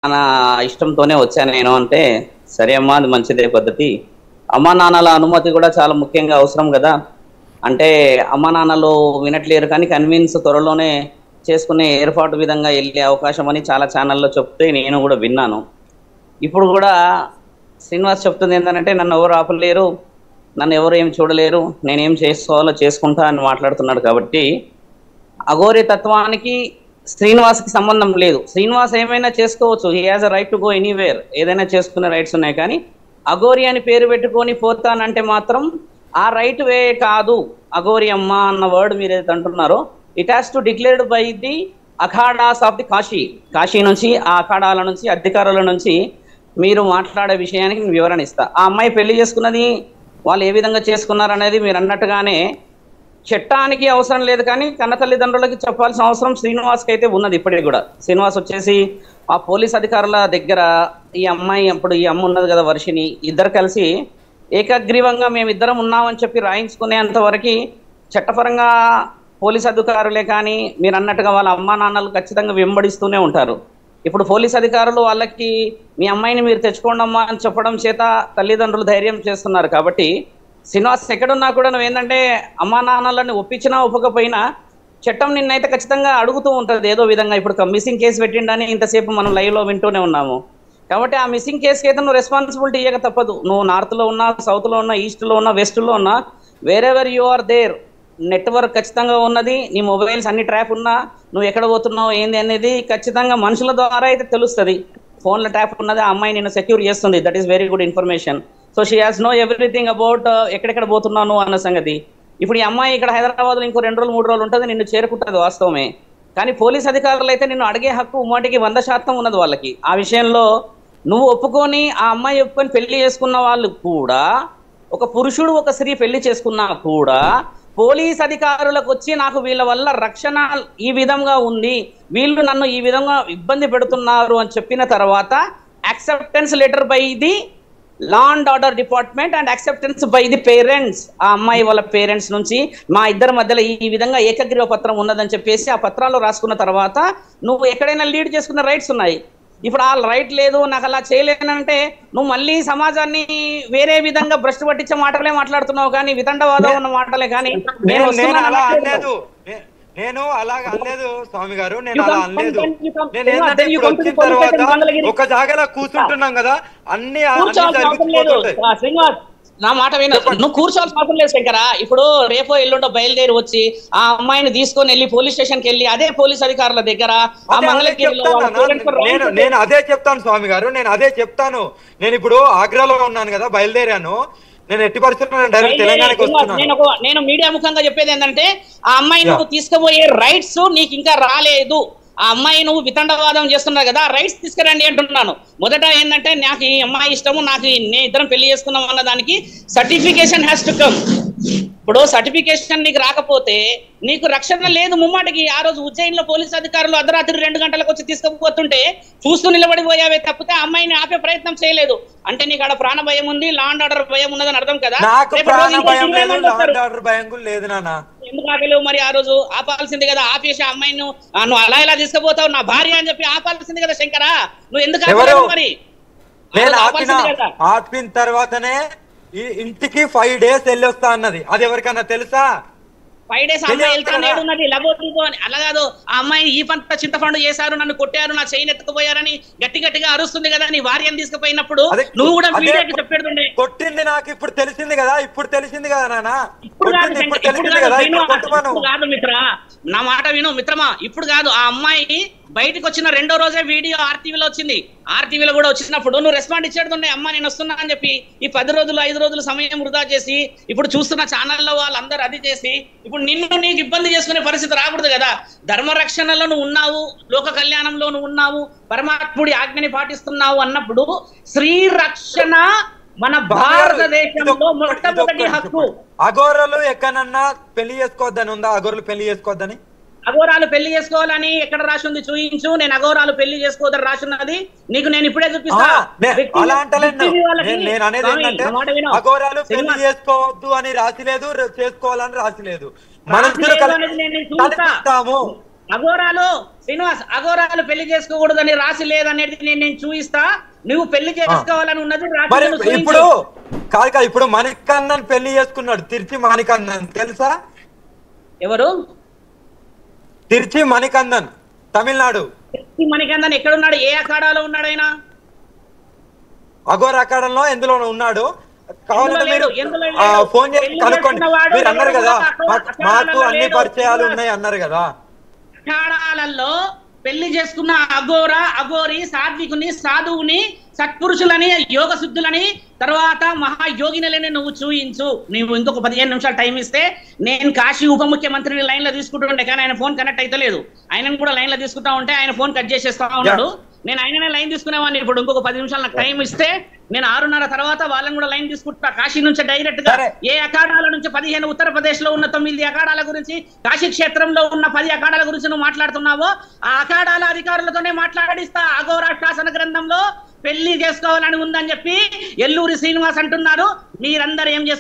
నా ఇష్టంతోనే వచ్చాను నేను అంటే, సరే అమ్మా అది మంచిదే పద్ధతి. అమ్మా నాన్నల అనుమతి కూడా చాలా ముఖ్యంగా అవసరం కదా. అంటే అమ్మా నాన్నలు వినట్లేరు కానీ కన్విన్స్ త్వరలోనే చేసుకునే ఏర్పాటు విధంగా వెళ్ళే అవకాశం అని చాలా ఛానల్లో చెప్తే నేను కూడా విన్నాను. ఇప్పుడు కూడా శ్రీనివాస్ చెప్తుంది ఏంటంటే, నన్ను ఎవరు ఆపలేరు, నన్ను ఎవరు ఏం చూడలేరు, నేనేం చేసుకోవాలో చేసుకుంటా అని మాట్లాడుతున్నాడు. కాబట్టి అఘోరి తత్వానికి శ్రీనివాస్కి సంబంధం లేదు. శ్రీనివాస్ ఏమైనా చేసుకోవచ్చు, he has a right to go anywhere, ఏదైనా చేసుకునే రైట్స్ ఉన్నాయి. కానీ అఘోరి అని పేరు పెట్టుకొని పోతానంటే మాత్రం ఆ రైట్ వే కాదు. అఘోరి అమ్మ అన్న వర్డ్ మీరు ఏదైతే అంటున్నారో, it has to declared by the akhadas of the Kashi. Kashi నుంచి, ఆ అఖాడాల నుంచి, అధికారుల నుంచి మీరు మాట్లాడే విషయానికి నేను వివరణ ఇస్తా. ఆ అమ్మాయి పెళ్లి చేసుకున్నది వాళ్ళు ఏ విధంగా చేసుకున్నారనేది మీరు అన్నట్టుగానే చట్టానికి అవసరం లేదు, కానీ కన్న తల్లిదండ్రులకి చెప్పాల్సిన అవసరం శ్రీనివాస్కి అయితే ఉన్నది. ఇప్పటికి కూడా శ్రీనివాస్ వచ్చేసి ఆ పోలీస్ అధికారుల దగ్గర ఈ అమ్మాయి, అప్పుడు ఈ అమ్మ ఉన్నది కదా వర్షిని, ఇద్దరు కలిసి ఏకగ్రీవంగా మేమిద్దరం ఉన్నామని చెప్పి రాయించుకునేంత వరకు చట్టపరంగా పోలీస్ అధికారులే కానీ మీరు అన్నట్టుగా వాళ్ళ అమ్మా నాన్నలు ఖచ్చితంగా వెంబడిస్తూనే ఉంటారు. ఇప్పుడు పోలీస్ అధికారులు వాళ్ళకి మీ అమ్మాయిని మీరు తెచ్చుకోండమ్మా అని చెప్పడం చేత తల్లిదండ్రులు ధైర్యం చేస్తున్నారు. కాబట్టి శ్రీనివాస్ ఎక్కడున్నా కూడా నువ్వు ఏంటంటే అమ్మా నాన్నలని ఒప్పించినా ఒప్పకపోయినా చట్టం నిన్నైతే ఖచ్చితంగా అడుగుతూ ఉంటుంది ఏదో విధంగా. ఇప్పుడు మిస్సింగ్ కేసు పెట్టిండని ఇంతసేపు మనం లైవ్లో వింటూనే ఉన్నాము. కాబట్టి ఆ మిస్సింగ్ కేసుకి అయితే నువ్వు రెస్పాన్సిబిలిటీ ఇవ్వక తప్పదు. నువ్వు నార్త్లో ఉన్నా, సౌత్లో ఉన్నా, ఈస్ట్లో ఉన్నా, వెస్ట్లో ఉన్నా, wherever you are there, network ఖచ్చితంగా ఉన్నది. నీ మొబైల్స్ అన్ని ట్రాప్ ఉన్నా నువ్వు ఎక్కడ పోతున్నావు ఏంది అనేది ఖచ్చితంగా మనుషుల ద్వారా అయితే తెలుస్తుంది. ఫోన్లో ట్యాప్ ఉన్నది, ఆ అమ్మాయి నిన్ను సెక్యూర్ చేస్తుంది. That is very good information. So she has know everything about ఎక్కడెక్కడ పోతున్నాను అన్న సంగతి. ఇప్పుడు ఈ అమ్మాయి ఇక్కడ హైదరాబాద్లో ఇంకో 2 రోజులు 3 రోజులు ఉంటుంది, నిన్ను చేరుకుంటుంది వాస్తవమే. కానీ పోలీస్ అధికారులు అయితే నిన్ను అడిగే హక్కు ఉమ్మాటికి 100% ఉన్నది వాళ్ళకి. ఆ విషయంలో నువ్వు ఒప్పుకొని ఆ అమ్మాయి ఒప్పుకొని పెళ్లి చేసుకున్న వాళ్ళు కూడా, ఒక పురుషుడు ఒక స్త్రీ పెళ్లి చేసుకున్నా కూడా పోలీస్ అధికారులకు వచ్చి నాకు వీళ్ళ వల్ల రక్షణ ఈ విధంగా ఉంది, వీళ్ళు నన్ను ఈ విధంగా ఇబ్బంది పెడుతున్నారు అని చెప్పిన తర్వాత acceptance letter by the law and order department and acceptance by the parents, ఆ అమ్మాయి వాళ్ళ పేరెంట్స్ నుంచి మా ఇద్దరి మధ్యలో ఈ విధంగా ఏకగ్రీవ పత్రం ఉన్నదని చెప్పేసి ఆ పత్రాలు రాసుకున్న తర్వాత నువ్వు ఎక్కడైనా లీడ్ చేసుకున్న రైట్స్ ఉన్నాయి. ఇప్పుడు ఆ రైట్ లేదు, నాకు అలా చేయలేనంటే నువ్వు మళ్ళీ సమాజాన్ని వేరే విధంగా భ్రష్టు పట్టించే మాటలే మాట్లాడుతున్నావు. కానీ వితండవాదం ఉన్న మాటలే. కానీ నేను అలాగా అనలేదు స్వామి గారు, నేను అలా అనలేదు. నేను ఏంటంటే ఇప్పుడు వచ్చిన తర్వాత ఒక జాగాలో కూర్చుంటున్నాం కదా, అన్ని నా మాట విను, నువ్వు కూర్చోవాల్సిన అవసరం లేదు శంకరా. ఇప్పుడు రేపో ఎల్లుండో బయలుదేరి వచ్చి ఆ అమ్మాయిని తీసుకొని వెళ్ళి పోలీస్ స్టేషన్కి వెళ్ళి అదే పోలీస్ అధికారుల దగ్గర నేను అదే చెప్తాను స్వామి గారు, నేను అదే చెప్తాను. నేను ఇప్పుడు ఆగ్రాలో ఉన్నాను కదా, బయలుదేరాను. నేను ఎట్టి పరిస్థితుల్లో డైరెక్ట్ తెలంగాణకి వస్తున్నాను. నేను మీడియా ముఖంగా చెప్పేది ఏంటంటే, ఆ అమ్మాయి నువ్వు తీసుకుపోయే రైట్స్ నీకు ఇంకా రాలేదు. ఆ అమ్మాయి నువ్వు వితండవాదం చేస్తున్నావు కదా, రైట్స్ తీసుకురండి అంటున్నాను. మొదట ఏంటంటే, నాకు ఈ అమ్మాయి ఇష్టము, నాకు నేను ఇద్దరం పెళ్లి చేసుకున్నాం అన్న దానికి సర్టిఫికేషన్ హ్యాస్ టు కమ్. ఇప్పుడు సర్టిఫికేషన్ నీకు రాకపోతే నీకు రక్షణ లేదు ముమ్మాటికి. ఆ రోజు ఉజ్జయిన్లో పోలీస్ అధికారులు అర్ధరాత్రి 2 గంటలకు వచ్చి తీసుకుపోతుంటే చూస్తూ నిలబడిపోయావే తప్పితే అమ్మాయిని ఆపే ప్రయత్నం చేయలేదు. అంటే నీకు ఆడ ప్రాణ భయం ఉంది, లా అండ్ ఆర్డర్ భయం ఉన్నదని అర్థం కదా. ఎందుకు ఆపలేవు మరి? ఆ రోజు ఆపాల్సింది కదా, ఆపేసి అమ్మాయిని నువ్వు అలా ఇలా తీసుకుపోతావు నా భార్య అని చెప్పి ఆపాల్సింది కదా శంకరా. నువ్వు ఎందుకు ఆపలేవు మరి? ఆపిన తర్వాతనే ఇంటికి 5 days వెళ్ళొస్తా అన్నది. అది ఎవరికన్నా తెలుసా? 5 days అమ్మాయి వెళ్తానే ఉన్నది లబోదిగో అని. అలా కాదు, ఆ అమ్మాయి ఈ పంట చింతపండు చేశారు, నన్ను కొట్టారు, నా చైన్ ఎత్తుకుపోయారని గట్టి గట్టిగా అరుస్తుంది కదా. నీ భార్యను తీసుకుపోయినప్పుడు నువ్వు కూడా మీడియాకి చెప్పేది. కొట్టింది నాకు ఇప్పుడు తెలిసింది కదా, ఇప్పుడు తెలిసింది కదా నాన్న. కాదు మిత్ర, నా మాట విను మిత్రమా. ఇప్పుడు కాదు, ఆ అమ్మాయి బయటకు వచ్చిన 2వ రోజే వీడియో ఆర్టీవీలో వచ్చింది. ఆర్టీవీలో కూడా వచ్చినప్పుడు నువ్వు రెస్పాండ్ ఇచ్చేది, అమ్మ నేను వస్తున్నా అని చెప్పి. ఈ 10 రోజులు 5 రోజులు సమయం వృధా చేసి ఇప్పుడు చూస్తున్న ఛానల్లో వాళ్ళందరూ అది చేసి ఇప్పుడు నిన్ను నీకు ఇబ్బంది చేసుకునే పరిస్థితి రాకూడదు కదా. ధర్మరక్షణలో నువ్వు ఉన్నావు, లోక కళ్యాణంలో నువ్వు ఉన్నావు, పరమాత్ముడి ఆజ్ఞని పాటిస్తున్నావు అన్నప్పుడు స్త్రీ రక్షణ మన భారతదేశంలో మొట్టమొదటి హక్కు. అఘోరలు ఎక్కడన్నా పెళ్లి చేసుకోవద్దని ఉందా? అఘోరలు పెళ్లి చేసుకోవద్దని, అఘోరాలు పెళ్లి చేసుకోవాలని ఎక్కడ రాసింది చూయించు. నేను అఘోరాలు పెళ్లి చేసుకోవద్దని రాసున్నది నీకు నేను ఇప్పుడే చూపిస్తా. నేను అనేది ఏంటంటే, అఘోరాలు పెళ్లి చేసుకోవద్దు అని రాసిలేదు, చేసుకోవాలని రాసిలేదు. మనుషులు అఘోరాలు శ్రీనివాస్ అఘోరాలు పెళ్లి చేసుకోకూడదని రాసి లేదనేది నేను చూపిస్తా. నువ్వు పెళ్లి చేసుకోవాలని ఉన్నది మరి ఇప్పుడు కాదు ఇప్పుడు మణికందన్ పెళ్లి చేసుకున్నాడు, తిర్చి మణికందన్ తెలుసా? ఎవరు? తిర్చి మణికందన్, తమిళనాడు. మణికందన్ ఎక్కడున్నాడు? ఏ అఖాడాలో ఉన్నాడు ఆయన? అఘోర అఖాడంలో ఎందులో ఉన్నాడు? కావాలంటే మీరు ఫోన్ చేసి కనుక్కోండి. మీరు అన్నారు కదా మాకు అన్ని పరిచయాలు ఉన్నాయి అన్నారు కదా. అఖాడాలలో పెళ్లి చేసుకున్న అఘోర అఘోరి సాత్వికుని సాధువుని సత్పురుషులని యోగ సిద్ధులని తర్వాత మహాయోగినులని నువ్వు చూయించు. నువ్వు ఇంకొక 15 నిమిషాలు టైం ఇస్తే నేను కాశీ ఉప ముఖ్యమంత్రిని లైన్ లో తీసుకుంటుండే, కానీ ఆయన ఫోన్ కనెక్ట్ అయితే లేదు. ఆయనను కూడా లైన్ లో తీసుకుంటా ఉంటే ఆయన ఫోన్ కట్ చేసేస్తా ఉన్నాడు. నేను ఆయననే లైన్ తీసుకునేవాడిని. ఇప్పుడు ఇంకొక 10 నిమిషాలు నాకు టైం ఇస్తే నేను 6:30 తర్వాత వాళ్ళని కూడా లైన్ తీసుకుంటా. కాశీ నుంచి డైరెక్ట్ గా ఏ అఖాడాల నుంచి 15 ఉత్తరప్రదేశ్ లో ఉన్న 9 అఖాడాల గురించి, కాశీ క్షేత్రంలో ఉన్న 10 అఖాడాల గురించి నువ్వు మాట్లాడుతున్నావో ఆ అఖాడాల అధికారులతోనే మాట్లాడిస్తా. అఘోర శాసన గ్రంథంలో పెళ్లి చేసుకోవాలని ఉందని చెప్పి ఎల్లూరి శ్రీనివాస్ అంటున్నారు. మీరందరూ ఏం చేస్తారు?